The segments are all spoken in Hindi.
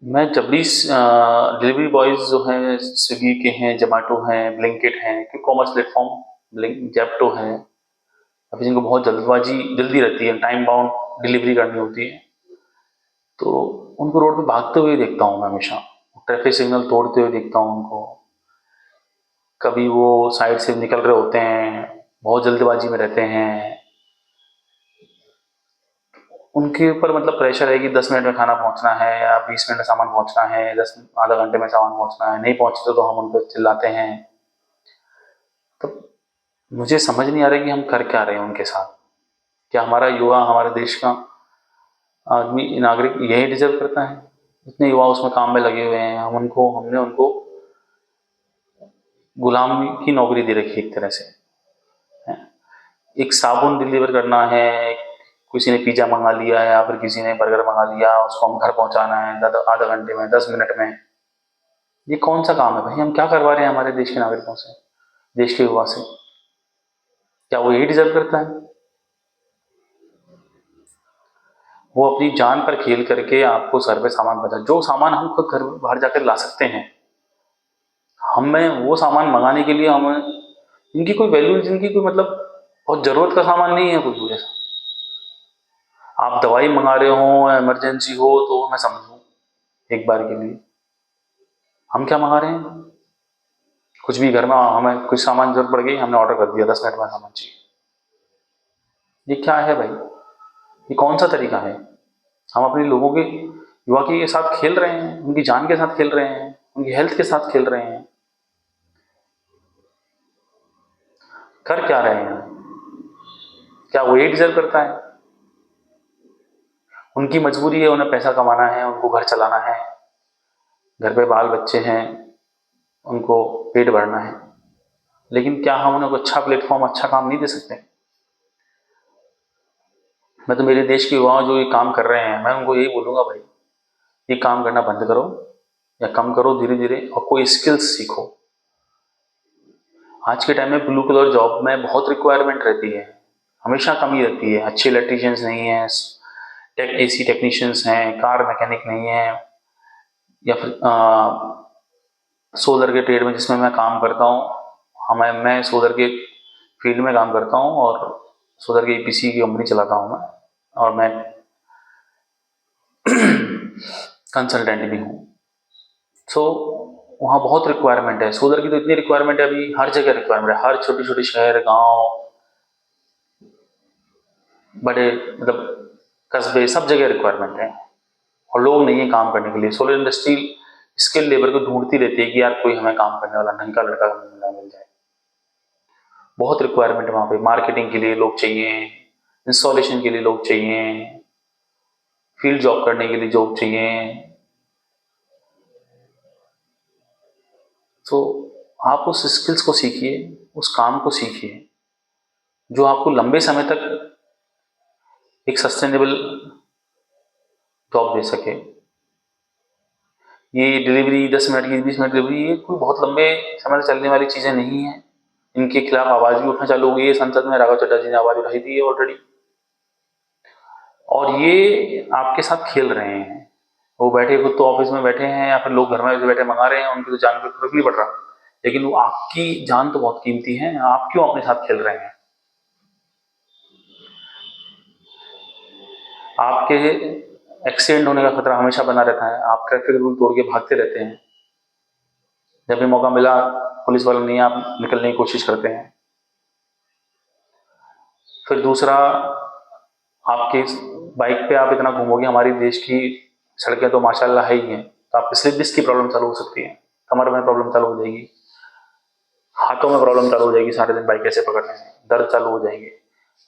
मैं जब भी डिलीवरी बॉयज़ जो हैं स्विगी के हैं, ज़ोमैटो हैं, ब्लिंकिट हैं, कि कॉमर्स प्लेटफ़ॉर्म ज़ेप्टो है, अभी जिनको बहुत जल्दी रहती है, टाइम बाउंड डिलीवरी करनी होती है, तो उनको रोड पे भागते हुए देखता हूँ मैं हमेशा। ट्रैफ़िक सिग्नल तोड़ते हुए देखता हूँ उनको। कभी वो साइड से निकल रहे होते हैं, बहुत जल्दबाज़ी में रहते हैं। उनके ऊपर मतलब प्रेशर है कि 10 मिनट में खाना पहुँचना है या 20 मिनट में सामान पहुँचना है, 10 आधा घंटे में सामान पहुँचना है, नहीं पहुँचते तो हम उन पे चिल्लाते हैं। तो मुझे समझ नहीं आ रहा है कि हम कर क्या रहे हैं उनके साथ। क्या हमारा युवा, हमारे देश का आदमी, नागरिक यही डिज़र्व करता है? इतने युवा उसमें काम में लगे हुए हैं, हमने उनको गुलामी की नौकरी दे रखी है एक तरह से, हैं। एक साबुन डिलीवर करना है, किसी ने पिज़्ज़ा मँगा लिया है या फिर किसी ने बर्गर मँगा लिया, उसको हम घर पहुँचाना है आधा घंटे में, 10 मिनट में। ये कौन सा काम है भाई? हम क्या करवा रहे हैं हमारे देश के नागरिकों से, देश के युवा से? क्या वो यही डिज़र्व करता है? वो अपनी जान पर खेल करके आपको सर पे सामान पहुँचा, जो सामान हम खुद घर बाहर जाकर ला सकते हैं, हमें वो सामान मंगाने के लिए हमें इनकी कोई वैल्यू, जिनकी कोई मतलब बहुत ज़रूरत का सामान नहीं है कोई ऐसा। आप दवाई मंगा रहे हो, इमरजेंसी हो तो मैं समझूँ एक बार के लिए। हम क्या मंगा रहे हैं? कुछ भी घर में हमें कुछ सामान ज़रूरत पड़ गई, हमने ऑर्डर कर दिया, 10 मिनट में सामान चाहिए। ये क्या है भाई? ये कौन सा तरीका है? हम अपने लोगों के, युवा के साथ खेल रहे हैं, उनकी जान के साथ खेल रहे हैं, उनकी हेल्थ के साथ खेल रहे हैं। कर क्या रहे हैं? क्या वो ये डिजर्व करता है? उनकी मजबूरी है, उन्हें पैसा कमाना है, उनको घर चलाना है, घर पे बाल बच्चे हैं, उनको पेट भरना है। लेकिन क्या हम उन्हें अच्छा प्लेटफॉर्म, अच्छा काम नहीं दे सकते? मैं तो मेरे देश के युवा जो ये काम कर रहे हैं, मैं उनको यही बोलूँगा भाई, ये काम करना बंद करो या कम करो धीरे धीरे, और कोई स्किल्स सीखो। आज के टाइम में ब्लू कलर जॉब में बहुत रिक्वायरमेंट रहती है, हमेशा कमी रहती है। अच्छे इलेक्ट्रीशियंस नहीं हैं, एसी टेक्नीशियंस हैं, कार मैकेनिक नहीं है, या फिर सोलर के ट्रेड में जिसमें मैं काम करता हूँ, मैं सोलर के फील्ड में काम करता हूँ और सोलर के ईपीसी की कंपनी चलाता हूँ मैं, और मैं कंसल्टेंट भी हूँ। सो वहाँ बहुत रिक्वायरमेंट है, सोलर की तो इतनी रिक्वायरमेंट है, अभी हर जगह रिक्वायरमेंट है, हर छोटी छोटी शहर, गांव, बड़े मतलब कस्बे, सब जगह रिक्वायरमेंट है, और लोग नहीं है काम करने के लिए। सोलर इंडस्ट्री स्किल लेबर को ढूंढती रहती है कि यार कोई हमें काम करने वाला ढंग का लड़का मिल जाए। बहुत रिक्वायरमेंट है वहाँ पे, मार्केटिंग के लिए लोग चाहिए, इंस्टॉलेशन के लिए लोग चाहिए, फील्ड जॉब करने के लिए जॉब चाहिए। तो आप उस स्किल्स को सीखिए, उस काम को सीखिए जो आपको लंबे समय तक एक सस्टेनेबल जॉब दे सके। ये डिलीवरी 10 मिनट की, 20 मिनट डिलीवरी, ये कोई बहुत लंबे समय से चलने वाली चीज़ें नहीं हैं। इनके खिलाफ आवाज़ भी उठना चालू हो गई है, संसद में राघव चड्ढा जी ने आवाज़ उठाई थी ऑलरेडी, और ये आपके साथ खेल रहे हैं। वो बैठे, खुद तो ऑफिस में बैठे हैं या फिर लोग घर में बैठे मंगा रहे हैं, उनकी तो जान पे फर्क नहीं पड़ रहा, लेकिन वो आपकी जान तो बहुत कीमती है, आप क्यों अपने साथ खेल रहे हैं? आपके एक्सीडेंट होने का खतरा हमेशा बना रहता है, आप ट्रैफिक रूल तोड़ के भागते रहते हैं, जब भी मौका मिला पुलिस वाले नहीं, आप निकलने की कोशिश करते हैं। फिर दूसरा, आपके बाइक पे आप इतना घूमोगे, हमारी देश की सड़कें तो माशाल्लाह है ही हैं, तो आपकी स्लिप डिस्क की प्रॉब्लम चालू हो सकती है, कमर में प्रॉब्लम चालू हो जाएगी, हाथों में प्रॉब्लम चालू हो जाएगी, सारे दिन बाइक कैसे पकड़ने हैं, दर्द चालू हो जाएंगे।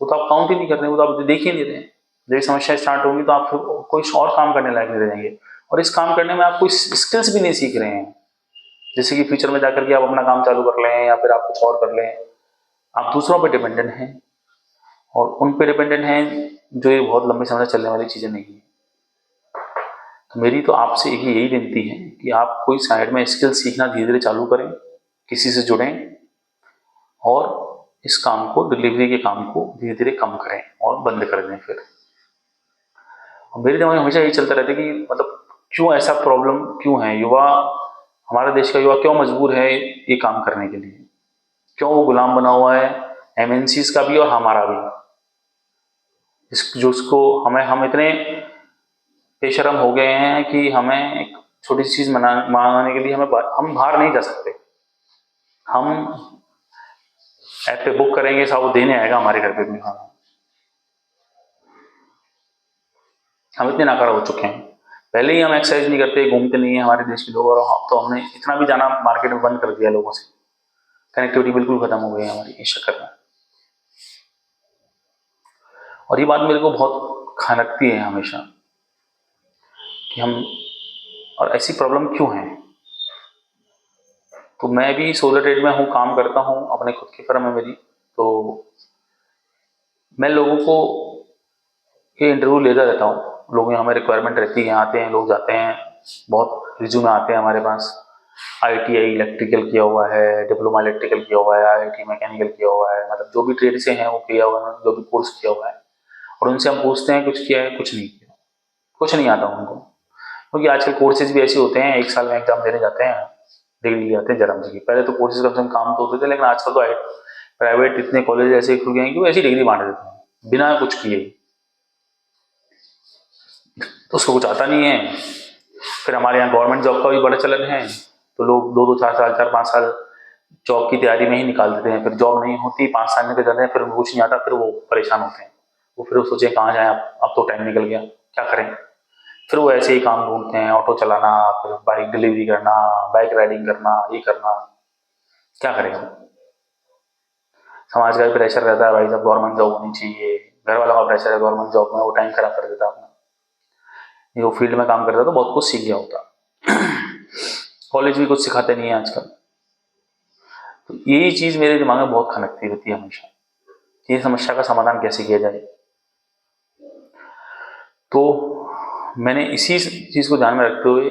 वो तो आप काउंट ही नहीं कर रहे, वो तो आप देख ही नहीं रहे। जब ये समस्या स्टार्ट होगी तो आप फिर कोई और काम करने लायक नहीं रह जाएंगे, और इस काम करने में आप कोई स्किल्स भी नहीं सीख रहे हैं, जैसे कि फ्यूचर में जाकर के आप अपना काम चालू कर लें या फिर आप कुछ और कर लें। आप दूसरों पर डिपेंडेंट हैं, और उन पर डिपेंडेंट हैं जो ये बहुत लंबे समय तक चलने वाली चीज़ें नहीं है। तो मेरी तो आपसे एक ही यही विनती है कि आप कोई साइड में स्किल सीखना धीरे धीरे चालू करें, किसी से जुड़ें, और इस काम को, डिलीवरी के काम को धीरे धीरे कम करें और बंद कर दें फिर। और मेरे दिमाग में हमेशा यही चलता रहता है कि मतलब क्यों ऐसा प्रॉब्लम क्यों है? युवा, हमारे देश का युवा क्यों मजबूर है ये काम करने के लिए? क्यों वो गुलाम बना हुआ है एमएनसीज का भी और हमारा भी? जो उसको हमें, हम इतने बेशर्म हो गए हैं कि हमें एक छोटी सी चीज मंगाने के लिए हम बाहर नहीं जा सकते। हम ऐप पे बुक करेंगे, साहब वो देने आएगा हमारे घर पे भी खाना। हम इतने नाकारा हो चुके हैं। पहले ही हम एक्सरसाइज नहीं करते, घूमते नहीं है हमारे देश के लोग, और तो हमने इतना भी जाना मार्केट में बंद कर दिया लोगों से। कनेक्टिविटी बिल्कुल खत्म हो गई है हमारी इस चक्कर में। और ये बात मेरे को बहुत खनकती है हमेशा कि हम, और ऐसी प्रॉब्लम क्यों है? तो मैं भी सोलर ट्रेड में हूँ, काम करता हूँ, अपने खुद की फर्म है मेरी। तो मैं लोगों को ये इंटरव्यू लेता रहता हूँ। लोग, हमें रिक्वायरमेंट रहती है, आते हैं लोग, जाते हैं, बहुत रिज्यूमे आते हैं हमारे पास। आईटीआई इलेक्ट्रिकल किया हुआ है, डिप्लोमा इलेक्ट्रिकल किया हुआ है, आईआईटी मैकेनिकल किया हुआ है, मतलब जो भी ट्रेड से हैं वो किया हुआ है, जो भी कोर्स किया हुआ है। और उनसे हम पूछते हैं कुछ किया है? कुछ नहीं किया, कुछ नहीं आता उनको। क्योंकि आजकल कोर्सेज भी ऐसे होते हैं, एक साल में एग्जाम देने जाते हैं, डिग्री ले आते हैं जन्म जी। पहले तो कोर्सेज कम से कम काम तो होते थे, लेकिन आजकल तो प्राइवेट इतने कॉलेज ऐसे खुल गए हैं कि वो ऐसी डिग्री बांट देते हैं बिना कुछ किए। तो उसको कुछ आता नहीं है। फिर हमारे यहाँ गवर्नमेंट जॉब का भी बड़ा चलन है, तो लोग 2-2 4 साल, 4-5 साल जॉब की तैयारी में ही निकाल देते हैं। फिर जॉब नहीं होती, 5 साल निकल जाते हैं, फिर उनको कुछ नहीं आता, फिर वो परेशान होते हैं। वो फिर वो सोचे कहाँ जाए, अब तो टाइम निकल गया, क्या करें? फिर वो ऐसे ही काम ढूंढते हैं, ऑटो चलाना, फिर बाइक डिलीवरी करना, बाइक राइडिंग करना, ये करना। क्या करेगा? समाज का भी प्रेशर रहता है, भाई साहब गवर्नमेंट जॉब होनी चाहिए, घर वालों का प्रेशर है गवर्नमेंट जॉब में, वो टाइम खराब कर देता है अपना। ये वो फील्ड में काम करता तो बहुत कुछ सीख गया होता। कॉलेज भी कुछ सिखाते नहीं है आजकल। तो यही चीज मेरे दिमाग में बहुत खनकती रहती है हमेशा, ये समस्या का समाधान कैसे किया जाए। तो मैंने इसी चीज को ध्यान में रखते हुए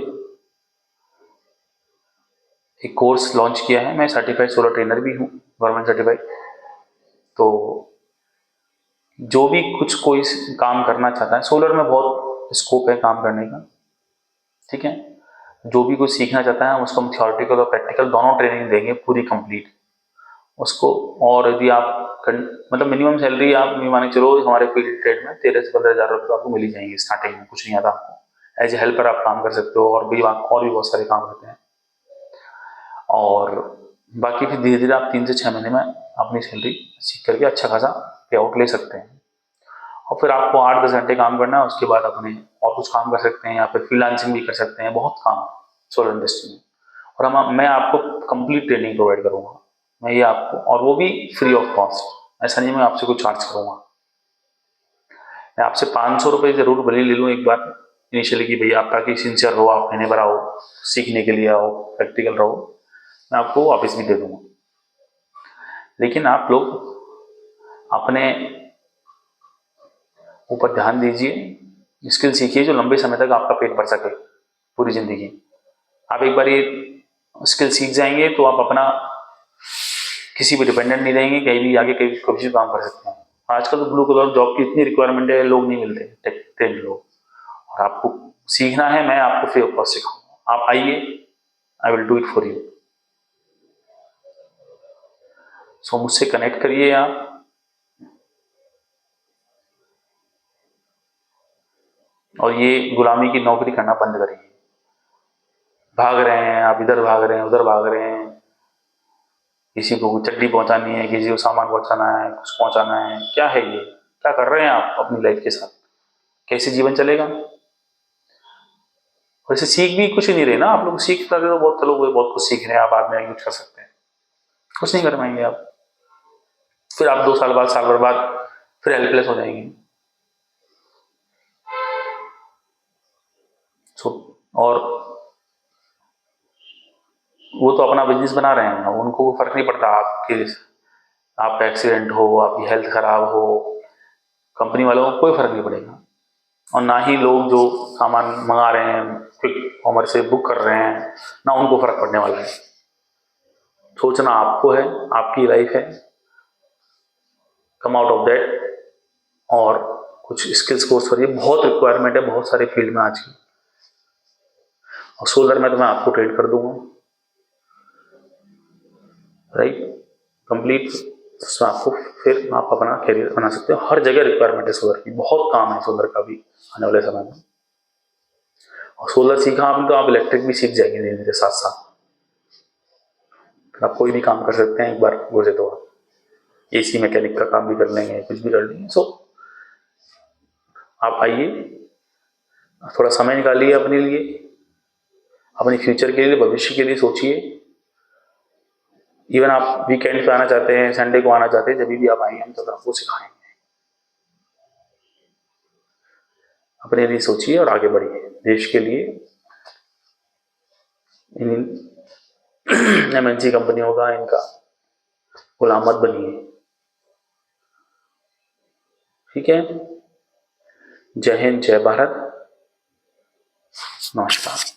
एक कोर्स लॉन्च किया है। मैं सर्टिफाइड सोलर ट्रेनर भी हूँ, गवर्नमेंट सर्टिफाइड। तो जो भी कुछ कोई काम करना चाहता है, सोलर में बहुत स्कोप है काम करने का, ठीक है। जो भी कुछ सीखना चाहता है उसको हम थियोरेटिकल और प्रैक्टिकल दोनों ट्रेनिंग देंगे, पूरी कंप्लीट उसको। और यदि आप मतलब मिनिमम सैलरी आप ये मान के चलो, हमारे फील्ड ट्रेड में 13 से 15 हज़ार रुपये आपको मिल ही जाएंगे स्टार्टिंग में, कुछ नहीं आता आपको। एज ए हेल्पर आप काम कर सकते हो, और भी बहुत सारे काम रहते हैं। और बाकी फिर धीरे धीरे आप 3 से 6 महीने में अपनी सैलरी सीख करके अच्छा खासा पे आउट ले सकते हैं। और फिर आपको 8-10 घंटे काम करना है, उसके बाद अपने और कुछ काम कर सकते हैं, या फिर फ्रीलांसिंग भी कर सकते हैं, बहुत काम है सोलर इंडस्ट्री में। और मैं आपको कंप्लीट ट्रेनिंग प्रोवाइड करूंगा, मैं ये आपको, और वो भी फ्री ऑफ कॉस्ट। ऐसा नहीं मैं आपसे कुछ चार्ज करूंगा। मैं आपसे 500 रुपये जरूर भले ले लूँ एक बार इनिशियली, कि भैया आप ताकि सिंसियर रहो, आप महीने भर आओ, सीखने के लिए आओ, प्रैक्टिकल रहो, मैं आपको वापस भी दे दूंगा। लेकिन आप लोग अपने ऊपर ध्यान दीजिए, स्किल सीखिए जो लंबे समय तक आपका पेट भर सके पूरी जिंदगी। आप एक बार ये स्किल सीख जाएंगे तो आप अपना किसी भी डिपेंडेंट नहीं रहेंगे, कहीं भी आगे कहीं कभी भी काम कर सकते हैं। आजकल तो ब्लू कलर जॉब की इतनी रिक्वायरमेंट है, लोग नहीं मिलते ट्रेन लोग। और आपको सीखना है, मैं आपको फ्री ऑफ कॉस्ट सिखाऊंगा, आप आइए, I will do it for you. So मुझसे कनेक्ट करिए आप, और ये गुलामी की नौकरी करना बंद करिए। भाग रहे हैं आप, इधर भाग रहे हैं, उधर भाग रहे हैं, किसी को चड्डी पहुंचानी है, किसी को सामान पहुंचाना है, कुछ पहुंचाना है, क्या है ये? क्या कर रहे हैं आप अपनी लाइफ के साथ? कैसे जीवन चलेगा? वैसे सीख भी कुछ ही नहीं रहे ना आप लोग। सीख कर तो बहुत लोग बहुत कुछ सीख रहे हैं, आप बाद में कुछ कर सकते हैं, कुछ नहीं कर पाएंगे आप। फिर आप 2 साल बाद, साल भर बाद फिर हेल्पलेस हो जाएंगे। और वो तो अपना बिजनेस बना रहे हैं, उनको फर्क नहीं पड़ता आपके, आपका एक्सीडेंट हो, आपकी हेल्थ खराब हो, कंपनी वालों को कोई फर्क नहीं पड़ेगा। और ना ही लोग जो सामान मंगा रहे हैं, क्विक कॉमर्स से बुक कर रहे हैं, ना उनको फर्क पड़ने वाला है। सोचना आपको है, आपकी लाइफ है, कम आउट ऑफ दैट, और कुछ स्किल्स कोर्स करिए। बहुत रिक्वायरमेंट है बहुत सारे फील्ड में आज की। और सोलर में तो मैं आपको ट्रेड कर दूंगा, राइट, कंप्लीट। उसमें आपको फिर आप अपना करियर बना सकते हो। हर जगह रिक्वायरमेंट है सोलर की, बहुत काम है सोलर का भी आने वाले समय में। और सोलर सीखा आपने तो आप इलेक्ट्रिक भी सीख जाएंगे धीरे धीरे साथ साथ। आप कोई भी काम कर सकते हैं एक बार घुसे तो, आप एसी मैकेनिक का काम भी कर लेंगे, कुछ भी कर लेंगे। सो आप आइए, थोड़ा समय निकालिए अपने लिए, अपने फ्यूचर के लिए, भविष्य के लिए सोचिए। इवन आप वीकेंड पे आना चाहते हैं, संडे को आना चाहते हैं, जब भी आप आएंगे हम तो आपको सिखाएंगे। अपने लिए सोचिए और आगे बढ़िए देश के लिए। इन एमएनसी कंपनियों का, इनका गुलाम मत बनिए, ठीक है। जय हिंद, जय भारत, नमस्कार।